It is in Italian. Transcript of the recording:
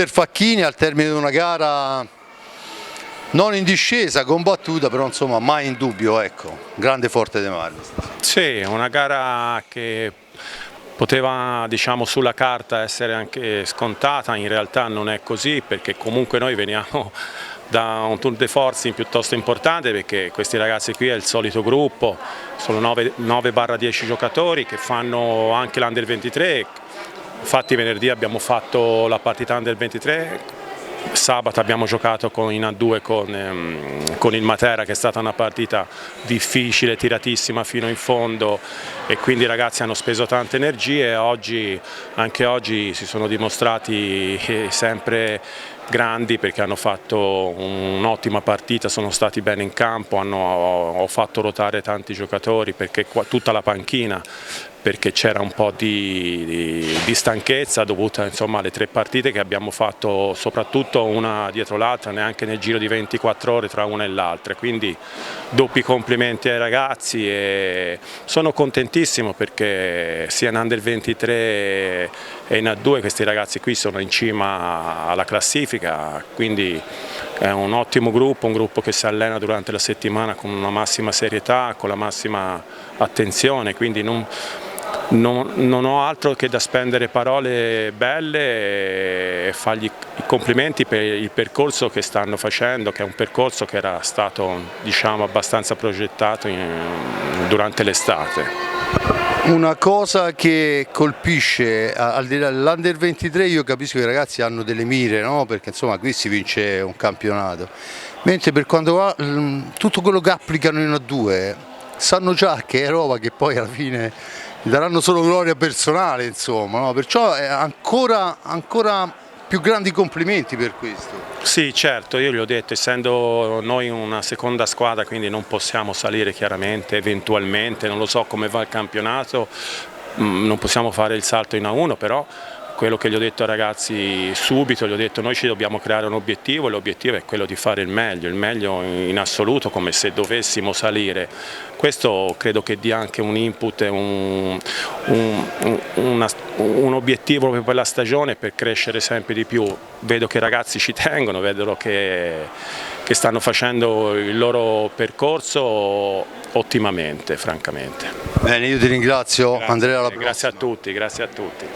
Per Facchini al termine di una gara non in discesa, combattuta, però insomma mai in dubbio, ecco, grande Forte dei Marmi. Sì, una gara che poteva, diciamo, sulla carta essere anche scontata, in realtà non è così, perché comunque noi veniamo da un tour de force piuttosto importante, perché questi ragazzi qui è il solito gruppo, sono 9-10 giocatori che fanno anche l'Under 23, infatti venerdì abbiamo fatto la partita Under 23, sabato abbiamo giocato in A2 con il Matera, che è stata una partita difficile, tiratissima fino in fondo, e quindi i ragazzi hanno speso tante energie e anche oggi si sono dimostrati sempre grandi, perché hanno fatto un'ottima partita, sono stati bene in campo, ho fatto ruotare tanti giocatori, perché tutta la panchina, perché c'era un po' di stanchezza dovuta, insomma, alle 3 partite che abbiamo fatto, soprattutto una dietro l'altra, neanche nel giro di 24 ore tra una e l'altra, quindi doppi complimenti ai ragazzi e sono contentissimo perché sia in Under 23 e in A2 questi ragazzi qui sono in cima alla classifica, quindi è un ottimo gruppo, un gruppo che si allena durante la settimana con una massima serietà, con la massima attenzione, quindi non ho altro che da spendere parole belle e fargli i complimenti per il percorso che stanno facendo, che è un percorso che era stato, diciamo, abbastanza progettato durante l'estate. Una cosa che colpisce, al di là dell'Under 23, io capisco che i ragazzi hanno delle mire, no? Perché insomma qui si vince un campionato, mentre per quanto va tutto quello che applicano in A2 sanno già che è roba che poi alla fine gli daranno solo gloria personale, insomma, no? Perciò è ancora più grandi complimenti per questo. Sì, certo, io gli ho detto, essendo noi una seconda squadra, quindi non possiamo salire chiaramente, eventualmente, non lo so come va il campionato, non possiamo fare il salto in A1, però quello che gli ho detto ai ragazzi subito, gli ho detto noi ci dobbiamo creare un obiettivo e l'obiettivo è quello di fare il meglio in assoluto, come se dovessimo salire. Questo credo che dia anche un input, un obiettivo proprio per la stagione, per crescere sempre di più. Vedo che i ragazzi ci tengono, vedo che stanno facendo il loro percorso ottimamente, francamente. Bene, io ti ringrazio. Grazie, Andrea, alla prossima. grazie a tutti, grazie a tutti.